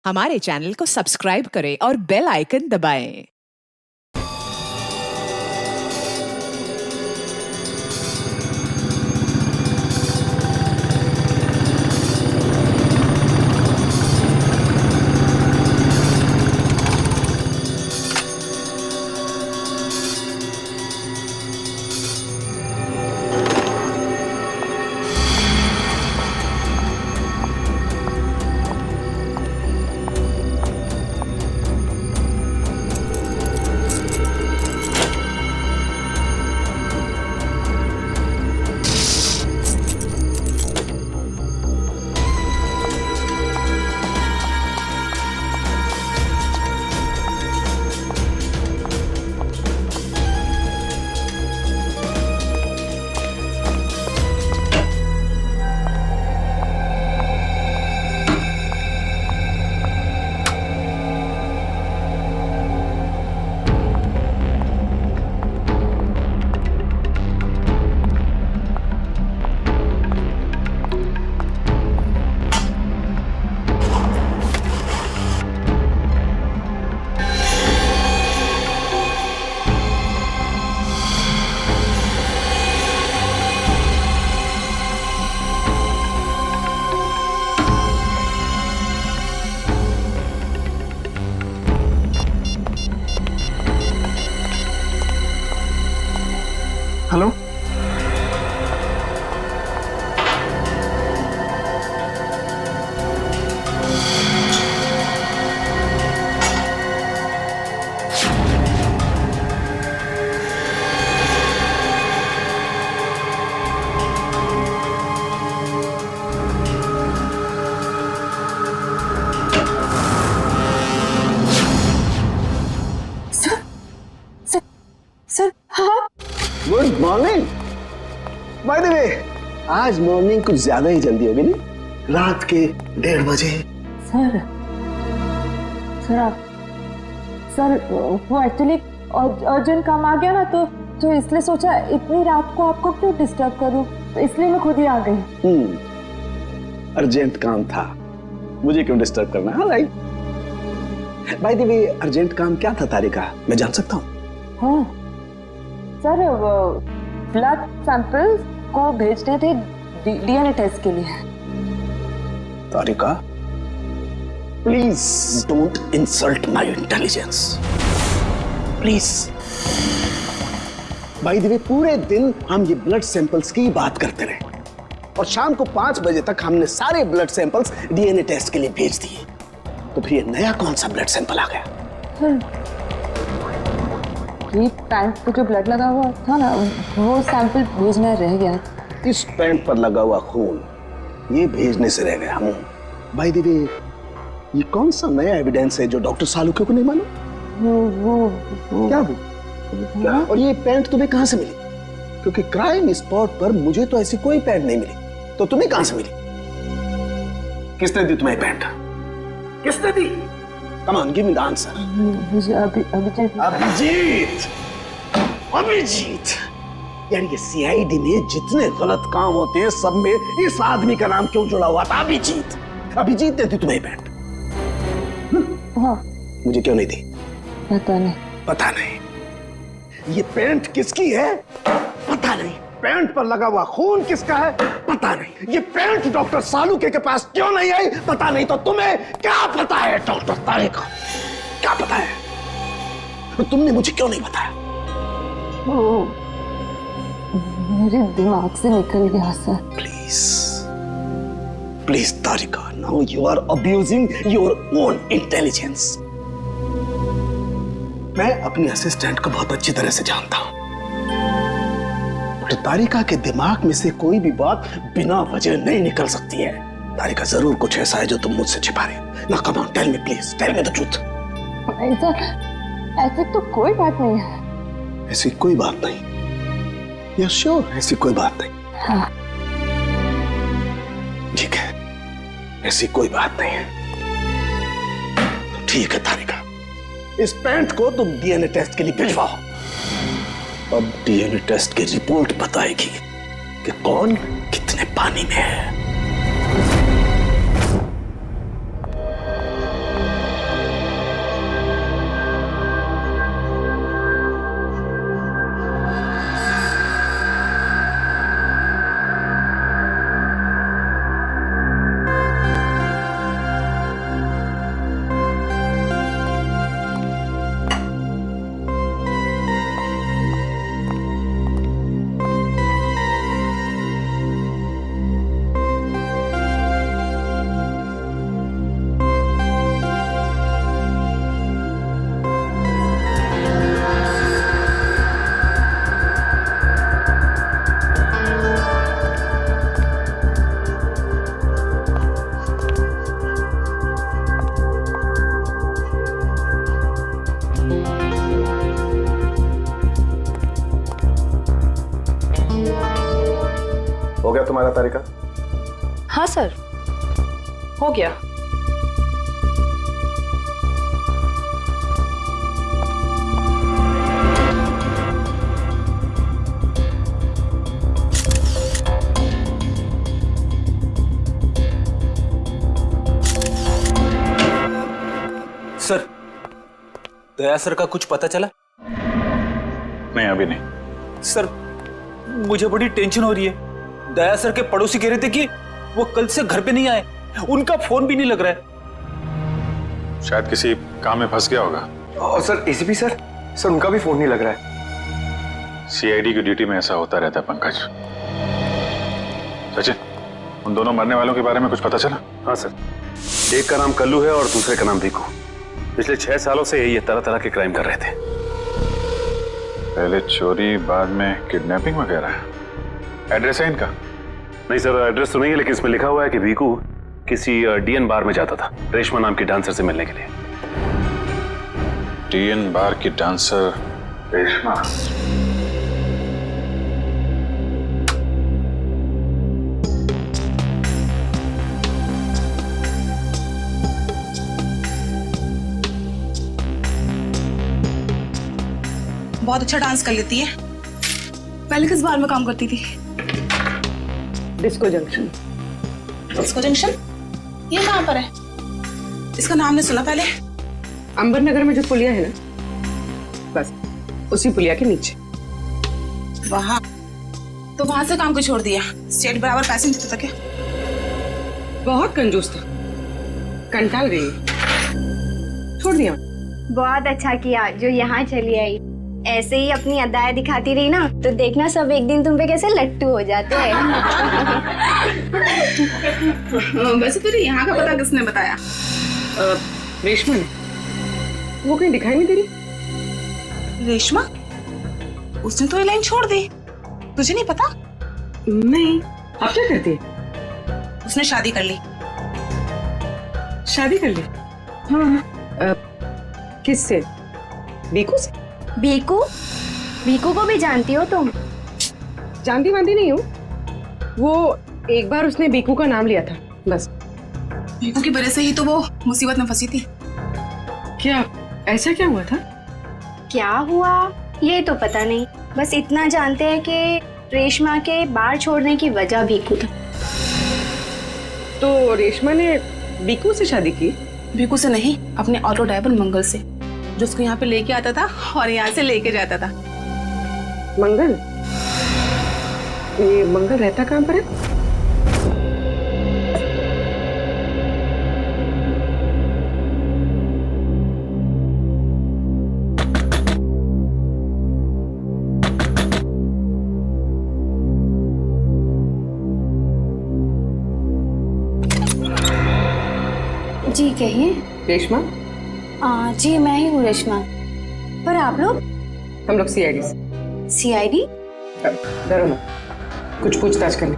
हमारे चैनल को सब्सक्राइब करें और बेल आइकन दबाएं। हेलो सर हाँ गुड मॉर्निंग। बाय द वे, आज मॉर्निंग कुछ ज्यादा ही जल्दी हो गई नहीं? रात के 1:30 बजे। सर सर वो एक्चुअली अर्जेंट काम आ गया ना, तो इसलिए सोचा इतनी रात को आपको क्यों डिस्टर्ब करूं, तो इसलिए मैं खुद ही आ गई। अर्जेंट काम था, मुझे क्यों डिस्टर्ब करना है? Right. Bye the way, urgent काम क्या था तारिका, मैं जान सकता हूँ? हाँ सर, ब्लड सैंपल्स को भेजने थे डीएनए टेस्ट के लिए। Tarika, please don't insult my intelligence, please. By the way, पूरे दिन हम ये ब्लड सैंपल्स की बात करते रहे और शाम को 5 बजे तक हमने सारे ब्लड सैंपल्स डीएनए टेस्ट के लिए भेज दिए। तो फिर ये नया कौन सा ब्लड सैंपल आ गया? ये पैंट पे जो ब्लड लगा हुआ था ना, वो सैंपल भेजना रह गया। इस पैंट पर लगा हुआ खून ये भेजने से रह गया। बाय द वे, ये कौन सा नया एविडेंस है जो डॉक्टर सालुके को नहीं मालूम? वो क्या? और ये पैंट तुम्हें कहां से मिली? क्योंकि क्राइम स्पॉट पर मुझे तो ऐसी कोई पैंट नहीं मिली, तो तुम्हें कहां से मिली? किसने दी तुम्हें पैंट? किसने दी? Come on, give me the answer. Abhijit. यार ये सीआईडी में जितने गलत काम होते हैं सब में इस आदमी का नाम क्यों जुड़ा हुआ था? अभिजीत। अभिजीत ने दी तुम्हें पैंट? हाँ। मुझे क्यों नहीं दी? पता नहीं। पता नहीं। ये पैंट किसकी है? पता नहीं। पैंट पर लगा हुआ खून किसका है? पता नहीं। ये पैंट डॉक्टर सालुके के पास क्यों नहीं आई? पता नहीं। तो तुम्हें क्या पता है डॉक्टर तारिका? क्या पता है? तो तुमने मुझे क्यों नहीं बताया? वो मेरे दिमाग से निकल गया sir. Please please Tarika, now you are abusing your own intelligence. मैं अपनी असिस्टेंट को बहुत अच्छी तरह से जानता हूं। तारिका के दिमाग में से कोई भी बात बिना वजह नहीं निकल सकती है। तारिका, जरूर कुछ ऐसा है जो तुम मुझसे छिपा रहे हो। ना, come on, tell me please, tell me the truth. ऐसी तो कोई बात नहीं है। ऐसी कोई बात नहीं? यू श्योर ऐसी कोई बात नहीं? हाँ। ठीक है, ऐसी कोई बात नहीं है। ठीक है तारिका, इस पैंट को तुम डीएनए टेस्ट के लिए भिजवाओ। अब डीएनए टेस्ट की रिपोर्ट बताएगी कि कौन कितने पानी में है। गया तुम्हारा तरीका? हाँ सर, हो गया। सर, दया सर का कुछ पता चला? नहीं, अभी नहीं। सर, मुझे बड़ी टेंशन हो रही है। दया सर के पड़ोसी कह रहे थे कि वो कल से घर पे नहीं आए, उनका फोन भी नहीं लग रहा है। शायद किसी काम में फंस गया होगा। और सर एसीपी सर उनका भी फोन नहीं लग रहा है। सीआईडी की ड्यूटी में ऐसा होता रहता है पंकज। सचिन, उन दोनों मरने वालों के बारे में कुछ पता चला? हाँ सर, एक का नाम कल्लू है और दूसरे का नाम भीकू। पिछले 6 सालों से ये तरह तरह के क्राइम कर रहे थे। पहले चोरी, बाद में किडनैपिंग वगैरह। एड्रेस है इनका? नहीं सर, एड्रेस तो नहीं है, लेकिन इसमें लिखा हुआ है कि भीकू किसी डीएन बार में जाता था रेशमा नाम की डांसर से मिलने के लिए। डीएन बार की डांसर रेशमा? बहुत अच्छा डांस कर लेती है। पहले किस बार में काम करती थी? Disco junction. Disco junction? ये कहाँ पर है? इसका नाम नहीं सुना पहले। अंबर नगर में जो पुलिया है ना, बस उसी पुलिया के नीचे। वहाँ तो वहां से काम को छोड़ दिया। स्टेट बराबर पैसे नहीं देता क्या? बहुत कंजूस था, कंटाल गई, छोड़ दिया। बहुत अच्छा किया जो यहाँ चली आई। ऐसे ही अपनी अदाएं दिखाती रही ना तो देखना सब एक दिन तुम पे कैसे लट्टू हो जाते हैं। वैसे तुझे यहाँ का पता किसने बताया? रेशमा ने। वो कहीं दिखाई नहीं दे रही। रेशमा? उसने तो ये लाइन छोड़ दी, तुझे नहीं पता? नहीं, अब क्या करती है? उसने शादी कर ली। शादी कर ली? हाँ। किससे? बीकू से? भीकू? भीकू को भी जानती हो तुम? जानती वांती नहीं हूँ, वो एक बार उसने बीकू का नाम लिया था बस। भीकू की वजह से ही तो वो मुसीबत में फंसी थी। क्या ऐसा क्या हुआ था? क्या हुआ ये तो पता नहीं, बस इतना जानते हैं कि रेशमा के बार छोड़ने की वजह भीकू था। तो रेशमा ने बीकू से शादी की? भीकू से नहीं, अपने ऑटो ड्राइवर मंगल से, जो उसको यहाँ पे लेके आता था और यहाँ से लेके जाता था। मंगल? ये मंगल रहता कहाँ पर है? जी कहिए। रेशमा? जी मैं ही हूँ रेशमा। पर आप लोग? हम लोग सीआईडी से। सीआईडी? डरो ना, कुछ पूछताछ करनी।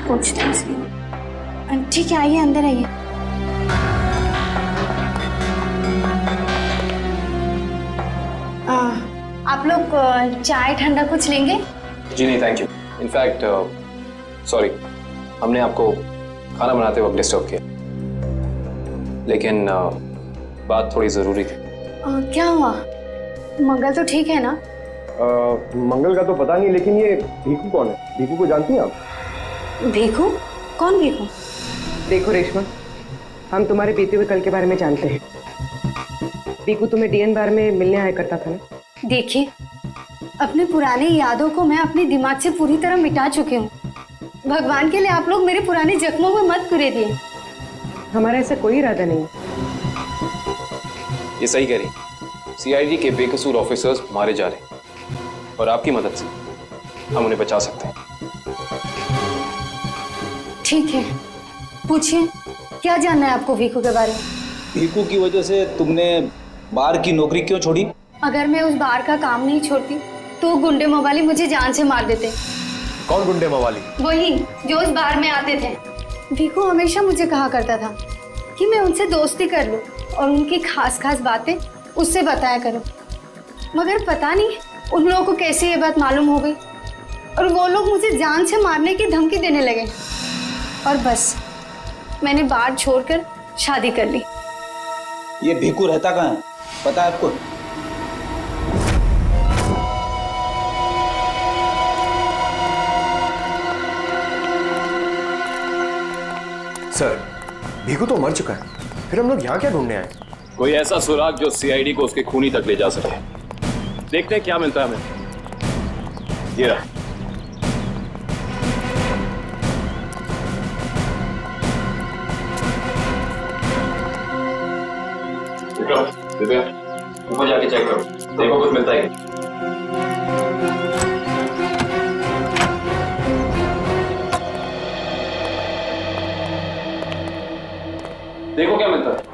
पूछताछ? ठीक है, आइए अंदर आइए। आप लोग चाय ठंडा कुछ लेंगे? जी नहीं थैंक यू। इनफैक्ट सॉरी, हमने आपको खाना बनाते वक्त डिस्टर्ब किया, लेकिन बात थोड़ी ज़रूरी थी। क्या हुआ? मंगल तो ठीक है ना? मंगल का तो पता नहीं, लेकिन ये भीकू कौन है? भीकू को जानती हैं आप? भीकू? कौन भीकू? देखो रेशमा, हम तुम्हारे बीते हुए कल के बारे में जानते हैं। भीकू तुम्हें डीएन बार में मिलने आया करता था ना? देखिए, अपने पुराने यादों को मैं अपने दिमाग से पूरी तरह मिटा चुकी हूँ। भगवान के लिए आप लोग मेरे पुराने जख्मों में मत कुरेदिए। हमारा ऐसा कोई इरादा नहीं। ये सही कह रही। सीआईडी के बेकसूर ऑफिसर्स मारे जा रहे हैं और आपकी मदद से हम उन्हें बचा सकते हैं। ठीक है, पूछिए, क्या जानना है आपको भीकू के बारे में? भीकू की वजह से तुमने बार की नौकरी क्यों छोड़ी? अगर मैं उस बार का काम नहीं छोड़ती तो गुंडे मवाली मुझे जान से मार देते। कौन गुंडे मवाली? वही जो उस बार में आते थे। भीकू हमेशा मुझे कहा करता था कि मैं उनसे दोस्ती कर लूं और उनकी खास खास बातें उससे बताया करूं, मगर पता नहीं उन लोगों को कैसे ये बात मालूम हो गई। और वो लोग मुझे जान से मारने की धमकी देने लगे और बस मैंने बात छोड़कर शादी कर ली। ये भीकू रहता कहाँ है, पता है आपको? सर, भीकू तो मर चुका है, फिर हम लोग यहाँ क्या ढूंढने आए? कोई ऐसा सुराग जो सीआईडी को उसके खूनी तक ले जा सके। देखते हैं क्या मिलता है हमें। ये रहा। दिव्या, ऊपर जाके चेक करो, देखो कुछ मिलता है क्या। देखो क्या मिलता है।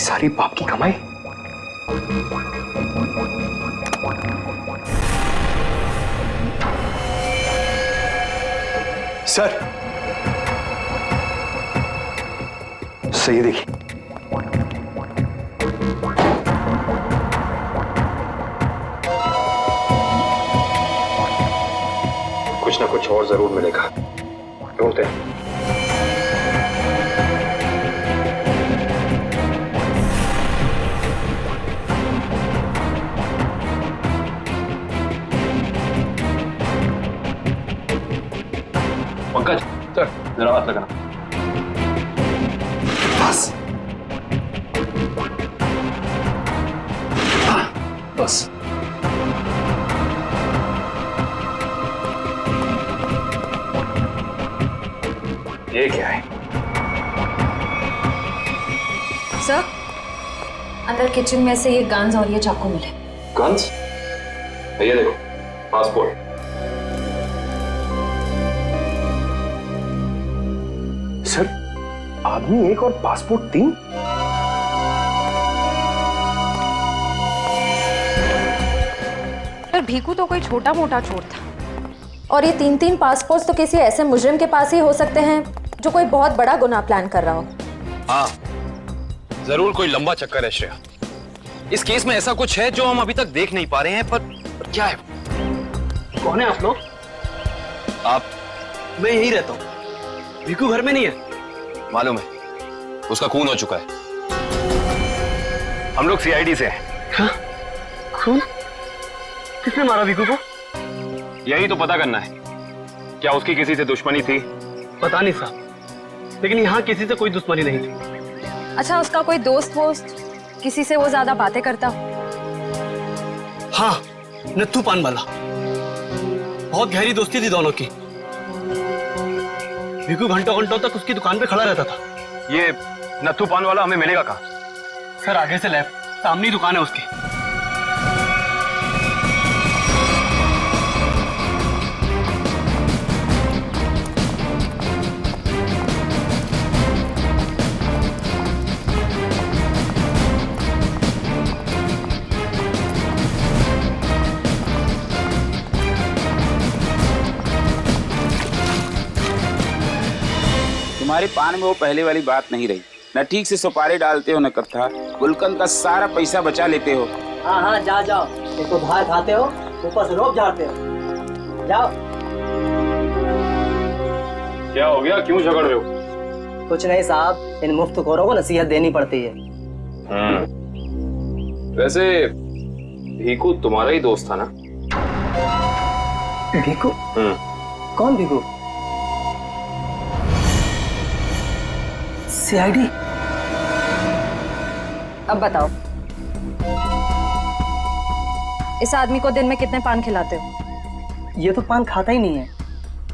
सारी बाप की कमाई। सर, सही देखिए। कुछ ना कुछ और जरूर मिलेगा, ढूंढते हैं। पंकज, सर, जरा हाथ लगाना। बस बस। ये क्या है? सर, अंदर किचन में से ये गन्स और ये चाकू मिले। गन्स? ये देखो, पासपोर्ट। सर, आदमी एक और पासपोर्ट 3? पर भीकू तो कोई छोटा मोटा चोर था, और ये 3-3 पासपोर्ट तो किसी ऐसे मुजरिम के पास ही हो सकते हैं जो कोई बहुत बड़ा गुनाह प्लान कर रहा हो। हाँ, जरूर कोई लंबा चक्कर है श्रेया। इस केस में ऐसा कुछ है जो हम अभी तक देख नहीं पा रहे हैं, पर क्या है? कौन है आप लोग? आप? मैं यहीं रहता हूँ, भीकू घर में नहीं है। मालूम है, उसका खून हो चुका है। हम लोग सीआईडी से हैं। हाँ? खून? किसने मारा भीकू को? यही तो पता करना है। क्या उसकी किसी से दुश्मनी थी? पता नहीं साहब, लेकिन यहाँ किसी से कोई दुश्मनी नहीं थी। अच्छा, उसका कोई दोस्त वोस्त, किसी से वो ज्यादा बातें करता? हाँ, नत्थू पान वाला। बहुत गहरी दोस्ती थी दोनों की। भीकू घंटों घंटों तक उसकी दुकान पे खड़ा रहता था। ये नत्थू पान वाला हमें मिलेगा कहाँ? सर, आगे से लेफ्ट, सामने ही दुकान है उसकी। तुम्हारे पान में वो पहले वाली बात नहीं रही। न ठीक से सुपारी डालते हो न कत्था। गुलकंद का सारा पैसा बचा लेते हो। हाँ हाँ, जाओ। एक तो बाहर खाते हो, ऊपर से रोब झाड़ते हो। जाओ। क्या हो गया, क्यों झगड़ रहे हो? कुछ नहीं साहब, इन मुफ्तखोरों को नसीहत देनी पड़ती है। वैसे भीकू तुम्हारा ही दोस्त था ना? भीकू? कौन भीकू? सीआईडी? अब बताओ, इस आदमी को दिन में कितने पान खिलाते हो? ये तो पान खाता ही नहीं है।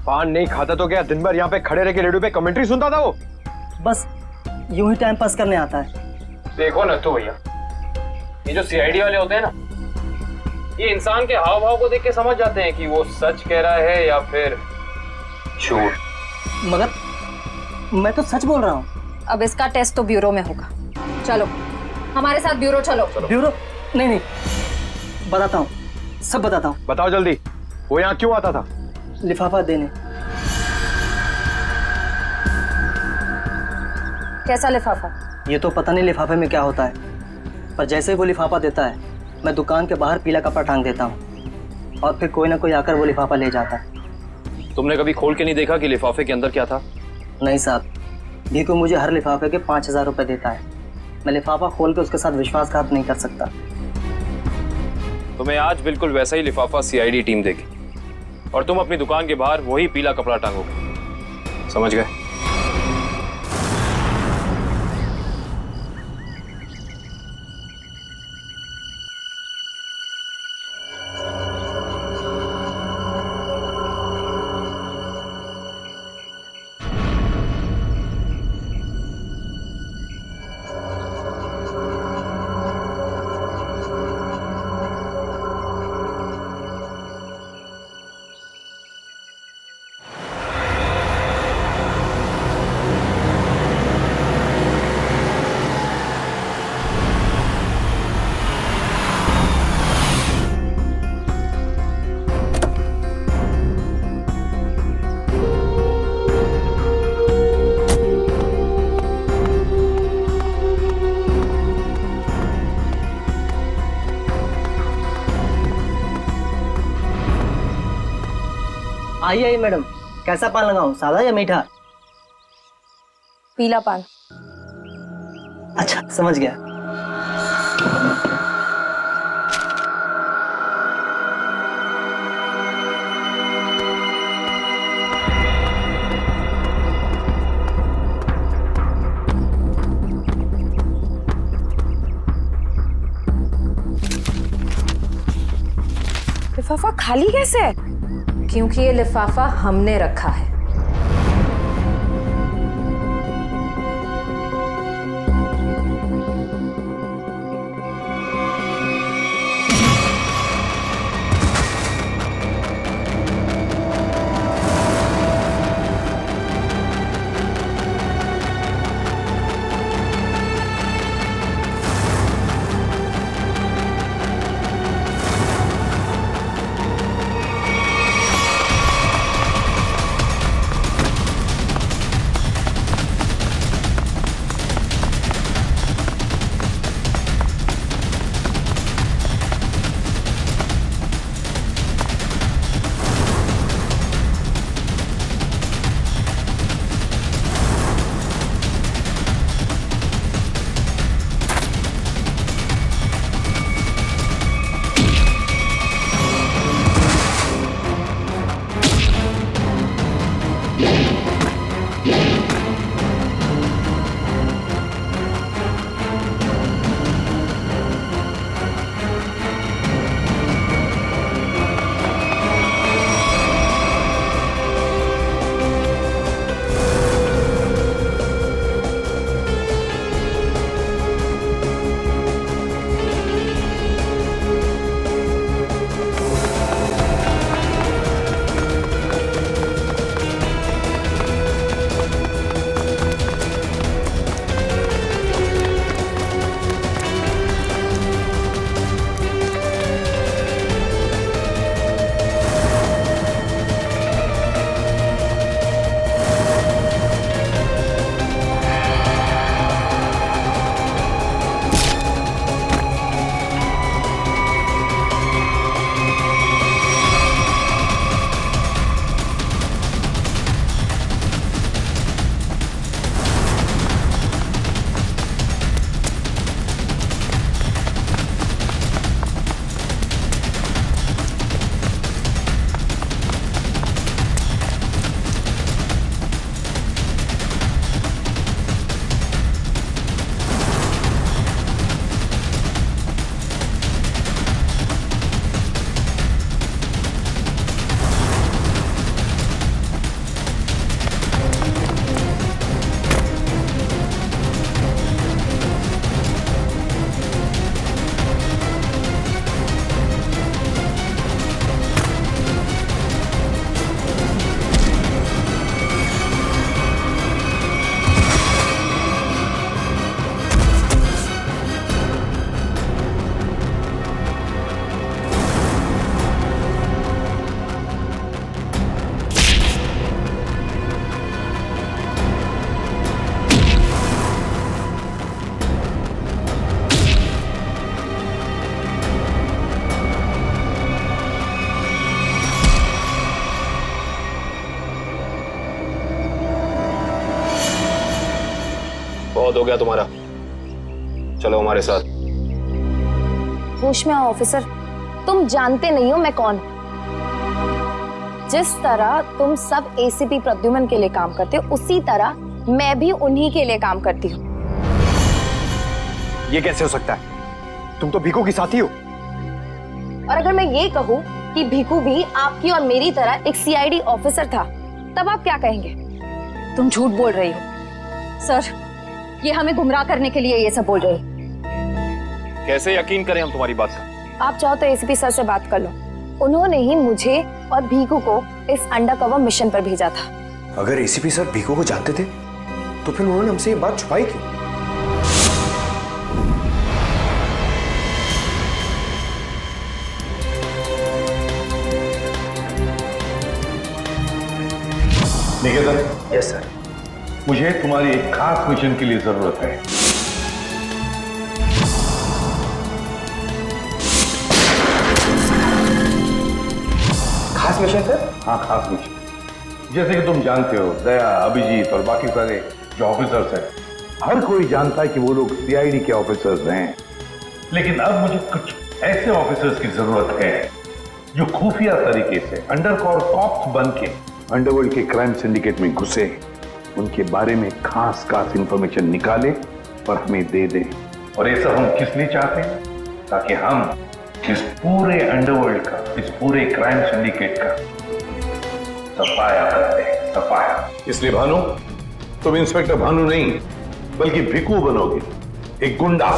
पान नहीं खाता तो क्या दिन भर यहाँ पे खड़े रह के रेडियो पे कमेंट्री सुनता था वो? बस यूं ही टाइम पास करने आता है। देखो ना तो भैया, ये जो सीआईडी वाले होते हैं ना, ये इंसान के हाव भाव को देख के समझ जाते हैं कि वो सच कह रहा है या फिर झूठ। मगर मैं तो सच बोल रहा हूँ। अब इसका टेस्ट तो ब्यूरो में होगा। चलो हमारे साथ ब्यूरो चलो। ब्यूरो? नहीं नहीं, बताता हूँ, सब बताता हूँ। बताओ जल्दी, वो यहाँ क्यों आता था? लिफाफा देने। कैसा लिफाफा? ये तो पता नहीं लिफाफे में क्या होता है, पर जैसे ही वो लिफाफा देता है मैं दुकान के बाहर पीला कपड़ा टांग देता हूँ और फिर कोई ना कोई आकर वो लिफाफा ले जाता है। तुमने कभी खोल के नहीं देखा कि लिफाफे के अंदर क्या था? नहीं साहब, भीकू मुझे हर लिफाफे के 5,000 रुपए देता है। मैं लिफाफा खोल के उसके साथ विश्वासघात नहीं कर सकता। तुम्हें आज बिल्कुल वैसा ही लिफाफा सीआईडी टीम देगी और तुम अपनी दुकान के बाहर वही पीला कपड़ा टांगोगे, समझ गए? आइए आइए मैडम, कैसा पान लगाऊं, सादा या मीठा? पीला पान। अच्छा समझ गया। लिफाफा खाली कैसे है? क्योंकि ये लिफाफा हमने रखा है। बहुत हो गया तुम्हारा, चलो हमारे साथ। होश में आओ ऑफिसर, तुम जानते नहीं हो मैं कौन। जिस तरह तुम सब एसीपी प्रद्युमन के लिए काम करते हो, उसी तरह मैं भी उन्हीं के लिए काम करती हूँ। ये कैसे हो सकता है? तुम तो भीखू की साथी हो। और अगर मैं ये कहूँ कि भीखू भी आपकी और मेरी तरह एक सीआईडी ऑफिसर था, तब आप क्या कहेंगे? तुम झूठ बोल रही हो सर, ये हमें गुमराह करने के लिए ये सब बोल रही। कैसे यकीन करें हम तुम्हारी बात का? आप चाहो तो एसीपी सर से बात कर लो, उन्होंने ही मुझे और भीखू को इस अंडरकवर मिशन पर भेजा था। अगर एसीपी सर भीखू को जानते थे तो फिर उन्होंने हमसे ये बात छुपाई क्यों? निकेतन। Yes sir. मुझे तुम्हारी एक खास मिशन के लिए जरूरत है। खास मिशन सर? हाँ, खास मिशन। जैसे कि तुम जानते हो, दया, अभिजीत और बाकी सारे जो ऑफिसर्स हैं, हर कोई जानता है कि वो लोग सीआईडी के ऑफिसर्स हैं। लेकिन अब मुझे कुछ ऐसे ऑफिसर्स की जरूरत है जो खुफिया तरीके से अंडरकवर कॉप्स बन के अंडरवर्ल्ड के क्राइम सिंडिकेट में घुसे, उनके बारे में खास इंफॉर्मेशन निकाले और हमें दे दे। और ये सब हम किस लिए चाहते हैं? ताकि हम इस पूरे अंडरवर्ल्ड का, इस पूरे क्राइम सिंडिकेट का सफाया करते हैं, सफाया। इसलिए भानु, तुम इंस्पेक्टर भानु नहीं बल्कि भिकू बनोगे, एक गुंडा।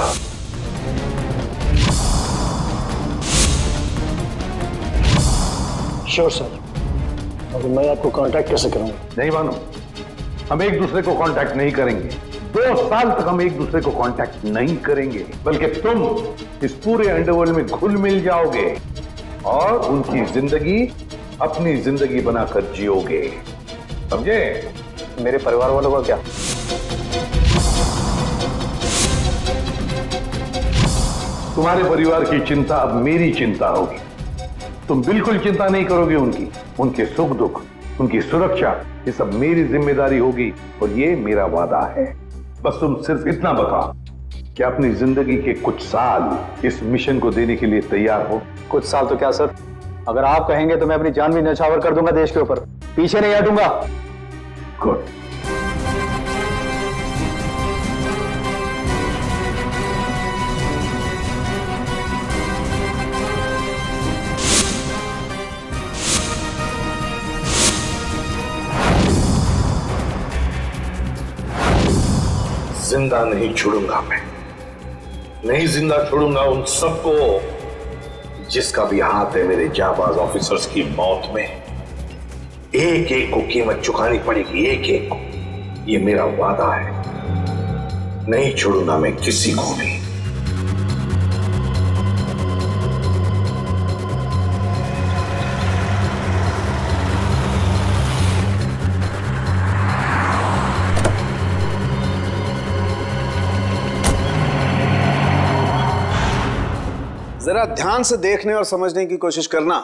Sure sir. और मैं आपको कांटेक्ट कैसे करूंगा? नहीं भानु, हम एक दूसरे को कांटेक्ट नहीं करेंगे। 2 साल तक हम एक दूसरे को कांटेक्ट नहीं करेंगे, बल्कि तुम इस पूरे अंडरवर्ल्ड में घुल मिल जाओगे और उनकी जिंदगी अपनी जिंदगी बनाकर जियोगे, समझे? मेरे परिवार वालों का क्या? तुम्हारे परिवार की चिंता अब मेरी चिंता होगी। तुम बिल्कुल चिंता नहीं करोगे उनकी, उनके सुख दुख, उनकी सुरक्षा, ये सब मेरी जिम्मेदारी होगी और ये मेरा वादा है। बस तुम सिर्फ इतना बताओ कि अपनी जिंदगी के कुछ साल इस मिशन को देने के लिए तैयार हो। कुछ साल तो क्या सर, अगर आप कहेंगे तो मैं अपनी जान भी न्यौछावर कर दूंगा देश के ऊपर, पीछे नहीं हटूंगा। गुड। जिंदा नहीं छोड़ूंगा मैं, नहीं जिंदा छोड़ूंगा उन सबको जिसका भी हाथ है मेरे जाबाज ऑफिसर्स की मौत में। एक एक को कीमत चुकानी पड़ेगी, एक एक को। ये मेरा वादा है, नहीं छोड़ूंगा मैं किसी को भी। जरा ध्यान से देखने और समझने की कोशिश करना।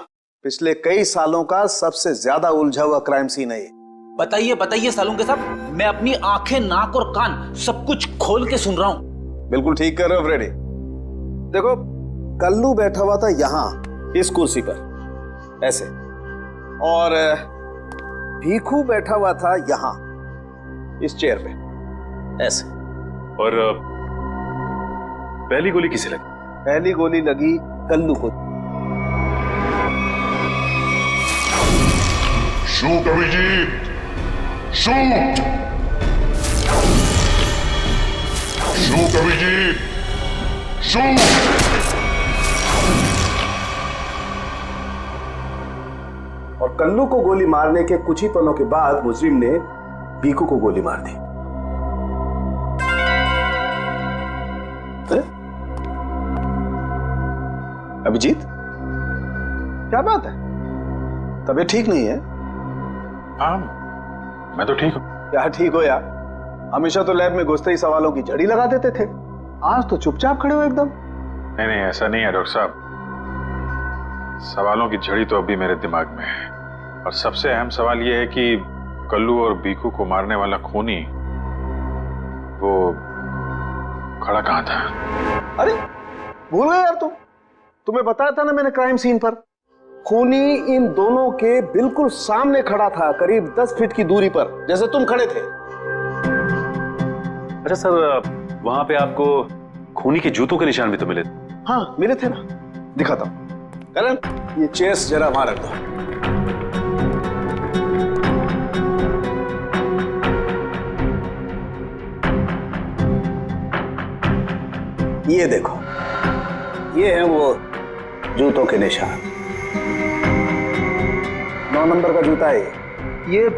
पिछले कई सालों का सबसे ज्यादा उलझा हुआ क्राइम सीन है ये। बताइए बताइए सालों के साहब, मैं अपनी आंखें, नाक और कान सब कुछ खोल के सुन रहा हूं। बिल्कुल ठीक कर रहे हो फ्रेडी। देखो, कल्लू बैठा हुआ था यहां इस कुर्सी पर ऐसे, और भीखू बैठा हुआ था यहां इस चेयर पे ऐसे। और पहली गोली किसे लगी? पहली गोली लगी कल्लू को। Shoot Abhijeet, shoot, shoot Abhijeet, shoot. और कल्लू को गोली मारने के कुछ ही पलों के बाद मुजरिम ने भीखू को गोली मार दी। अभिजीत, क्या बात है? तबीयत ठीक नहीं है? हाँ, मैं तो ठीक हूं। क्या ठीक हो यार? हमेशा तो लैब में घुसते ही सवालों की झड़ी लगा देते थे, आज तो चुपचाप खड़े हो एकदम। नहीं नहीं, ऐसा नहीं है डॉक्टर साहब। सवालों की झड़ी तो अभी मेरे दिमाग में है, और सबसे अहम सवाल यह है कि कल्लू और भीखू को मारने वाला खूनी वो खड़ा कहाँ था? अरे भूल गए यार तुम। तुम्हें बताया था ना मैंने क्राइम सीन पर। खूनी इन दोनों के बिल्कुल सामने खड़ा था, करीब 10 फीट की दूरी पर, जैसे तुम खड़े थे। अच्छा सर, वहां पे आपको खूनी के जूतों के निशान भी तो मिले? हाँ मिले थे ना, दिखाता हूं। करण, ये चेस जरा वहां रख दो। ये देखो, ये है वो जूतों के निशान। 9 नंबर का जूता है ये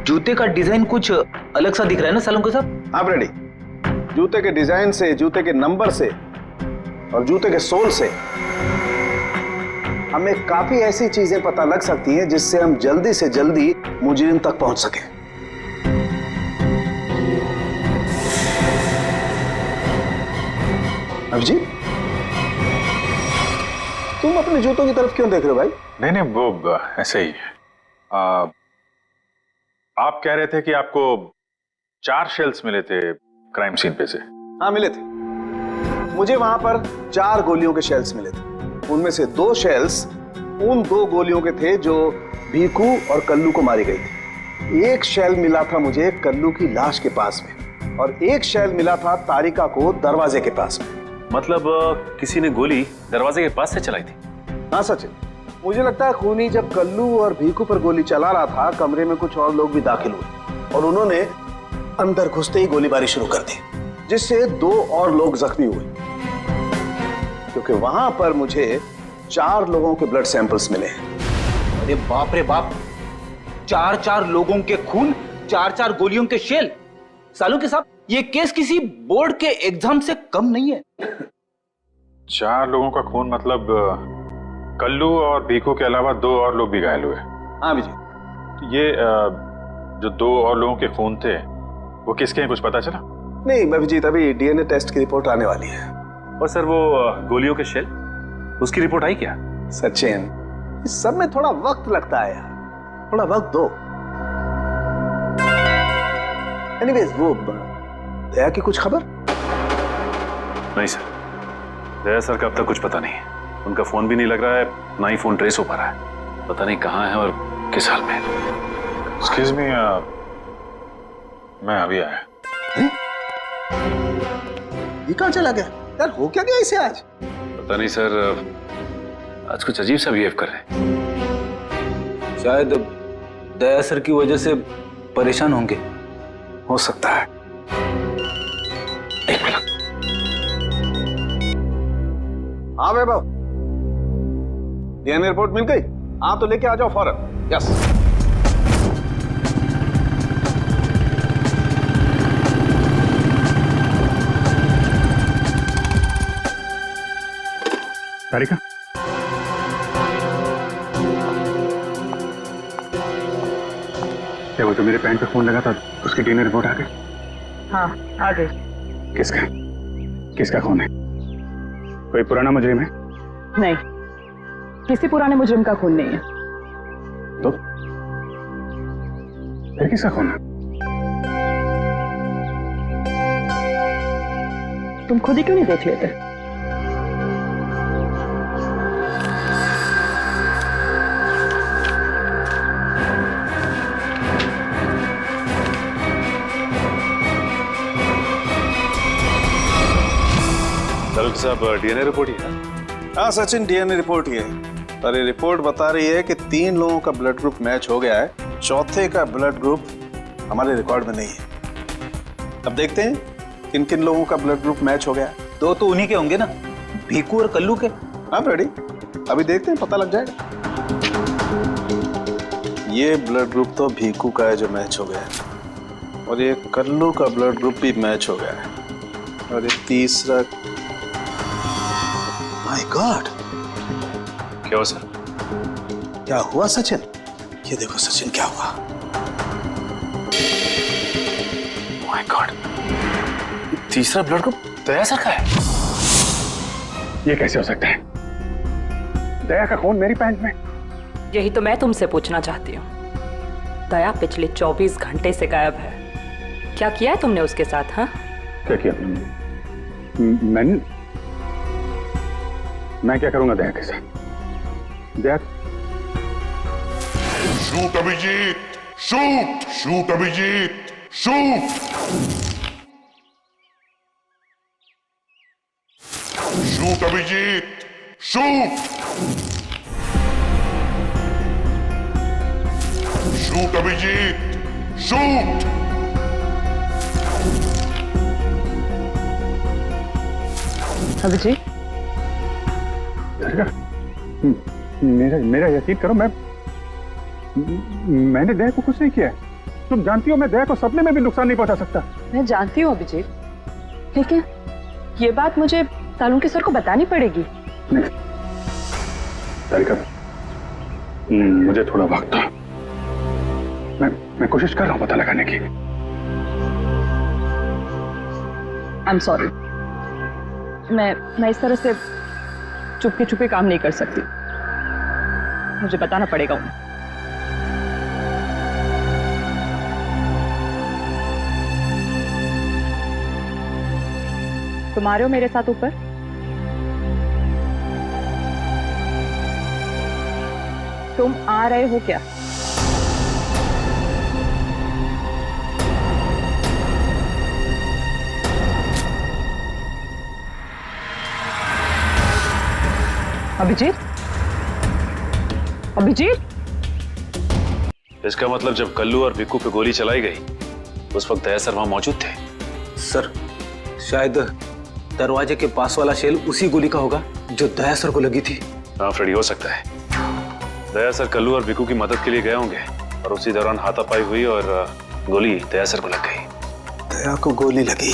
जूते का डिजाइन कुछ अलग सा दिख रहा है ना सालुंके साहब? आप रेडी? जूते के डिजाइन से, जूते के नंबर से और जूते के सोल से हमें काफी ऐसी चीजें पता लग सकती हैं जिससे हम जल्दी से जल्दी मुजरिम तक पहुंच सकें। अभिजीत, तुम अपने जूतों की तरफ क्यों देख रहे हो भाई? नहीं वो ऐसे ही। आप कह रहे थे कि आपको 4 शेल्स मिले थे क्राइम सीन पे से? हाँ मिले थे। मुझे वहां पर 4 गोलियों के शेल्स मिले थे। उनमें से 2 शेल्स उन 2 गोलियों के थे जो भीखू और कल्लू को मारी गई थी। एक शेल मिला था मुझे कल्लू की लाश के पास में और एक शेल मिला था तारिका को दरवाजे के पास में। मतलब किसी ने गोली दरवाजे के पास से चलाई थी? हाँ सचिन, मुझे लगता है खूनी जब कल्लू और भीखू पर गोली चला रहा था, कमरे में कुछ और लोग भी दाखिल हुए और उन्होंने अंदर घुसते ही गोलीबारी शुरू कर दी, जिससे 2 और लोग जख्मी हुए। क्योंकि वहां पर मुझे 4 लोगों के ब्लड सैंपल्स मिले हैं। अरे बाप रे बाप, 4 लोगों के खून, 4 गोलियों के शेल। सालुंके साहब, ये केस किसी बोर्ड के एग्जाम से कम नहीं है। 4 लोगों का खून मतलब कल्लू और भीखू के अलावा 2 और लोग भी घायल हुए? हाँ विजय। तो ये जो 2 और लोगों के खून थे वो किसके हैं, कुछ पता चला? नहीं अभिजीत, अभी डीएनए टेस्ट की रिपोर्ट आने वाली है। और सर वो गोलियों के शेल, उसकी रिपोर्ट आई क्या? सचिन, इस सब में थोड़ा वक्त लगता है यार, थोड़ा वक्त दो। एनीवेज, वो दया की कुछ खबर? नहीं सर, दया सर का अब तक कुछ पता नहीं। उनका फोन भी नहीं लग रहा है, ना ही फोन ट्रेस हो पा रहा है। पता नहीं कहाँ है और किस हाल में है। एक्सक्यूज मी, मैं अभी आया। ये कहाँ चला गया यार? हो क्या गया इसे आज? पता नहीं सर, आज कुछ अजीब सा बिहेव कर रहे हैं। शायद दया सर की वजह से परेशान होंगे। हो सकता है। एक मिनट। हाँ वैभव, डीएनए रिपोर्ट मिल गई? हाँ तो लेके आ जाओ फौरन। यस। तारिका, क्या वो तो मेरे पैंट पे खून लगा था, उसकी डीएनए रिपोर्ट आ गई? हाँ आ गई। किसका खून है? कोई पुराना मुजरिम है? नहीं, किसी पुराने मुजरिम का खून नहीं है। तो फिर किसका खून है? तुम खुद ही क्यों नहीं देख लेते? सालुंके साहब, डीएनए रिपोर्ट ही है? हाँ सचिन, डीएनए रिपोर्ट ही है। और ये रिपोर्ट बता रही है कि 3 लोगों का ब्लड ग्रुप मैच हो गया है, चौथे का ब्लड ग्रुप हमारे रिकॉर्ड में नहीं है। अब देखते हैं किन किन लोगों का ब्लड ग्रुप मैच हो गया है। 2 तो उन्हीं के होंगे ना, भीखू और कल्लू के। हाँ रेडी, अभी देखते हैं, पता लग जाएगा। ये ब्लड ग्रुप तो भीखू का है जो मैच हो गया है, और ये कल्लू का ब्लड ग्रुप भी मैच हो गया है, और ये तीसरा। माय गॉड, क्या हुआ सर? क्या हुआ सचिन? ये देखो सचिन, क्या हुआ? माय गॉड, तीसरा ब्लड ग्रुप दया सर का है। ये कैसे हो सकता है? दया का खून मेरी पैंट में? यही तो मैं तुमसे पूछना चाहती हूँ। दया पिछले 24 घंटे से गायब है। क्या किया है तुमने उसके साथ? हाँ, क्या किया तुमने? मैं क्या करूंगा दया के साथ? Daya shoot Abhijeet, shoot shoot Abhijeet, shoot shoot Abhijeet, shoot shoot Abhijeet, shoot. Abhijeet, मेरा यकीन करो, मैंने दया को कुछ नहीं किया है। तुम जानती हो मैं दया को सपने में भी नुकसान नहीं पहुंचा सकता। मैं जानती हूँ अभिजीत, लेकिन ये बात मुझे तालुंके सर को बतानी पड़ेगी। तारिका, मुझे थोड़ा वक्त था। मैं कोशिश कर रहा हूं पता लगाने की। आई एम सॉरी, मैं इस तरह से चुपके चुपके काम नहीं कर सकती। मुझे बताना पड़ेगा उन्हें। तुम आ रहे हो मेरे साथ ऊपर? तुम आ रहे हो क्या? अभिजीत, अभिजीत, इसका मतलब जब कल्लू और भिक्कू पे गोली चलाई गई उस वक्त दया सर वहां मौजूद थे। सर, शायद दरवाजे के पास वाला शेल उसी गोली का होगा जो दया सर को लगी थी। हाँ फ्रेडी, हो सकता है दया सर कल्लू और भिक्कू की मदद के लिए गए होंगे और उसी दौरान हाथापाई हुई और गोली दया सर को लग गई। दया को गोली लगी,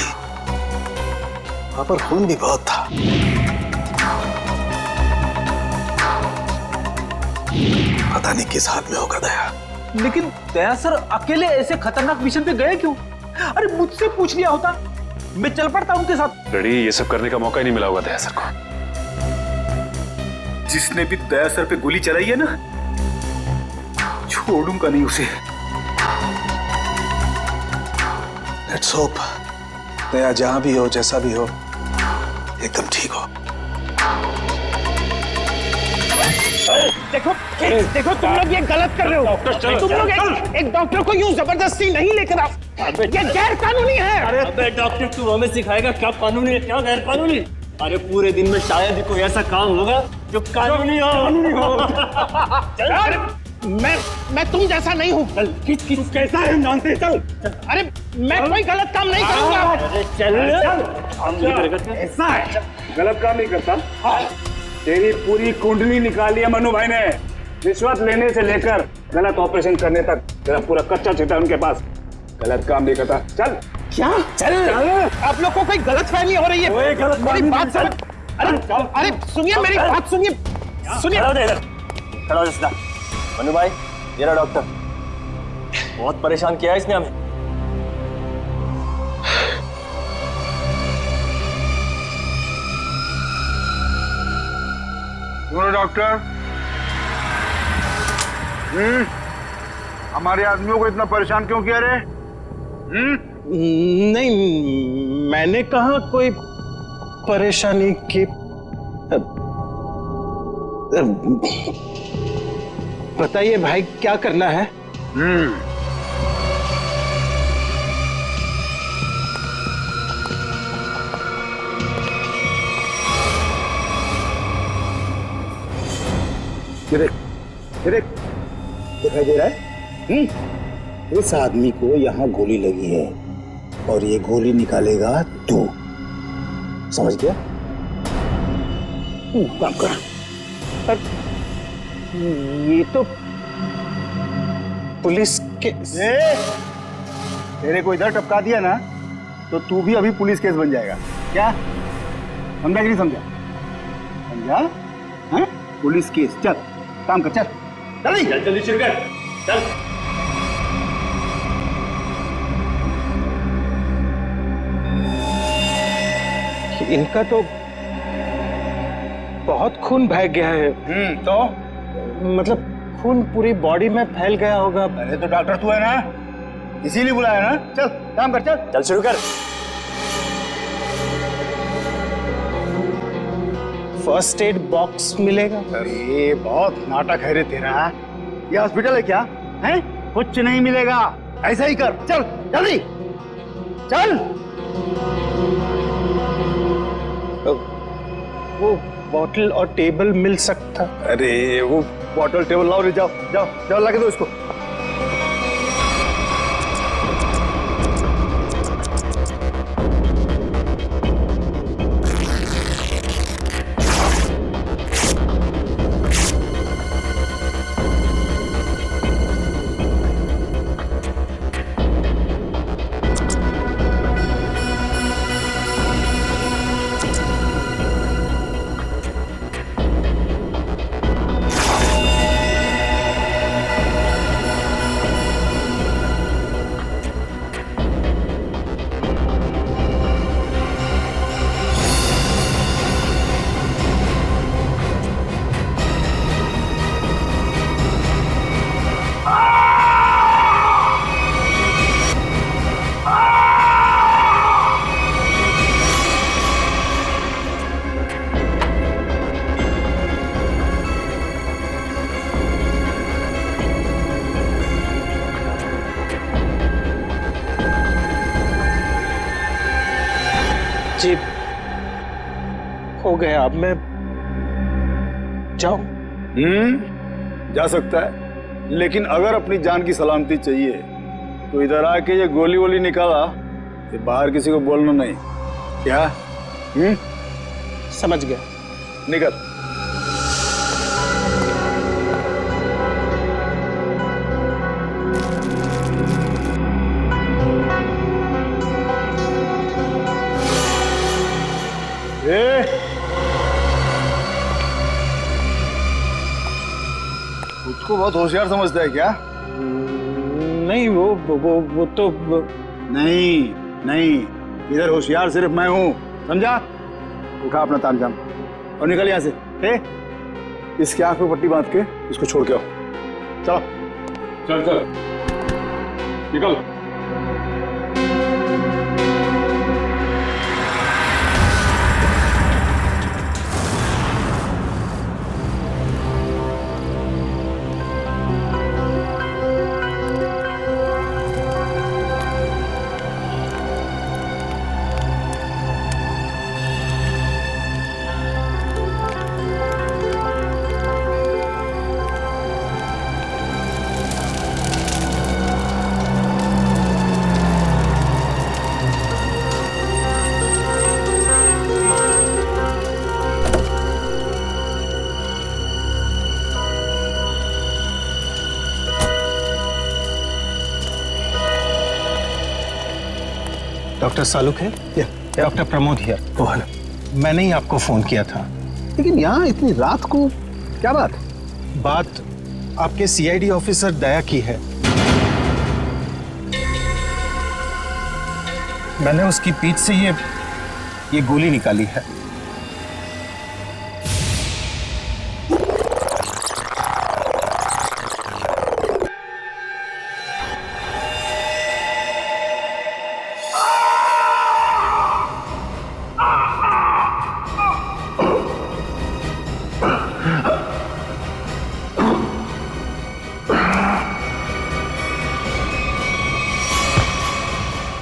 वहां पर खून भी बहुत था। पता नहीं किस हाल में होगा दया। लेकिन दया सर अकेले ऐसे खतरनाक मिशन पे गए क्यों? अरे मुझसे पूछ लिया होता, मैं चल पड़ता उनके साथ। फ्रेडी, ये सब करने का मौका ही नहीं मिला होगा दया सर को। जिसने भी दया सर पे गोली चलाई है ना, छोड़ूंगा नहीं उसे। लेट्स होप दया जहां भी हो, जैसा भी हो, एकदम ठीक हो। देखो देखो, तुम लोग ये गलत कर रहे हो। तुम लोग एक डॉक्टर को यूं जबरदस्ती नहीं लेकर आओ, ये गैर कानूनी है। अरे डॉक्टर, तू हमें सिखाएगा क्या कानूनी है क्या गैर कानूनी? अरे पूरे दिन में शायद ही कोई ऐसा काम होगा जो कानूनी हो। मैं तुम जैसा नहीं हूँ। किस कैसा है जानते? चल। अरे मैं कोई गलत काम नहीं करूँगा। चल ऐसा है, गलत काम नहीं करता। तेरी पूरी कुंडली निकाली है मनु भाई ने, रिश्वत लेने से लेकर गलत ऑपरेशन करने तक तेरा पूरा कच्चा चिट्ठा उनके पास। गलत काम नहीं करता। चल। क्या? चल। आप लोग को कोई गलत फहमी हो रही है। मेरी बात समझ। अरे सुनिए, मेरी बात सुनिए। खड़ा हो सीधा। मनु भाई, ये रहा डॉक्टर। बहुत परेशान किया है इसने हमें। डॉक्टर, हमारे आदमियों को इतना परेशान क्यों किया रे? नहीं, मैंने कहा कोई परेशानी की। बताइए भाई, क्या करना है? दिखाई दे रहा है? इस आदमी को यहाँ गोली लगी है और ये गोली निकालेगा तू, समझ गया? काम कर। ये तो पुलिस के तेरे को इधर टपका दिया ना तो तू भी अभी पुलिस केस बन जाएगा। क्या समझा कि नहीं समझा? समझा? हाँ? Police case. चल काम कर, चल जल्दी जल्दी शुरू कर। चल। इनका तो बहुत खून बह गया है। तो मतलब खून पूरी बॉडी में फैल गया होगा। अरे तो डॉक्टर तू है ना, इसीलिए बुलाया ना। चल काम कर, चल चल शुरू कर। फर्स्ट एड बॉक्स मिलेगा? अरे बहुत नाटक है रे तेरा। ये हॉस्पिटल है क्या? हैं? कुछ नहीं मिलेगा, ऐसा ही कर, चल जल्दी चल। वो बॉटल और टेबल मिल सकता? अरे वो बॉटल टेबल लाओ रे, जाओ जाओ जाओ, लगा दो इसको। जी हो गया, अब मैं जाऊं? जा सकता है, लेकिन अगर अपनी जान की सलामती चाहिए तो इधर आके ये गोली वोली निकाला, ये बाहर किसी को बोलना नहीं, क्या? समझ गया, निकल। उसको बहुत होशियार समझता है क्या? नहीं, वो तो नहीं, इधर होशियार सिर्फ मैं हूँ, समझा? उठा अपना तामझाम और निकल यहाँ से। इसके आंख पे पट्टी बांध के इसको छोड़ के आओ। चलो चल चल निकल। डॉक्टर सालुक है? Doctor Pramod here. मैंने ही आपको फोन किया था। लेकिन यहाँ इतनी रात को क्या बात? बात आपके सीआईडी ऑफिसर दया की है। मैंने उसकी पीठ से ये गोली निकाली है।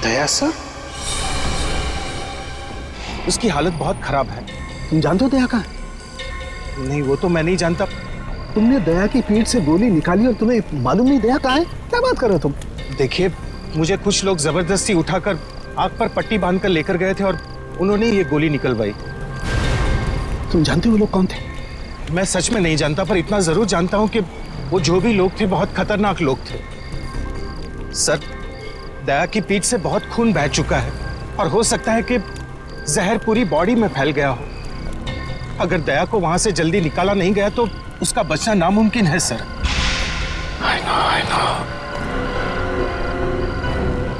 दया सर? उसकी हालत बहुत खराब है। तुम जानते हो दया कहाँ है? नहीं, वो तो मैं नहीं जानता। तुमने दया की पीठ से गोली निकाली और तुम्हें मालूम नहीं दया कहाँ है? क्या बात कर रहे हो तुम? देखिए, मुझे कुछ लोग जबरदस्ती उठाकर आंख पर पट्टी बांधकर लेकर गए थे और उन्होंने ये गोली निकलवाई। तुम जानते हो वो लोग कौन थे? मैं सच में नहीं जानता, पर इतना जरूर जानता हूं कि वो जो भी लोग थे बहुत खतरनाक लोग थे। सर, दया की पीठ से बहुत खून बह चुका है और हो सकता है कि जहर पूरी बॉडी में फैल गया हो। अगर दया को वहां से जल्दी निकाला नहीं गया तो उसका बचना नामुमकिन है सर। I know।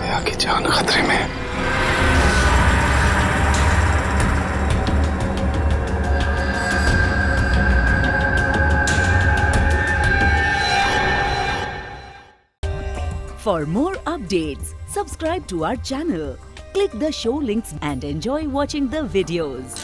दया की जान खतरे में। For more updates, subscribe to our channel, click the show links and enjoy watching the videos.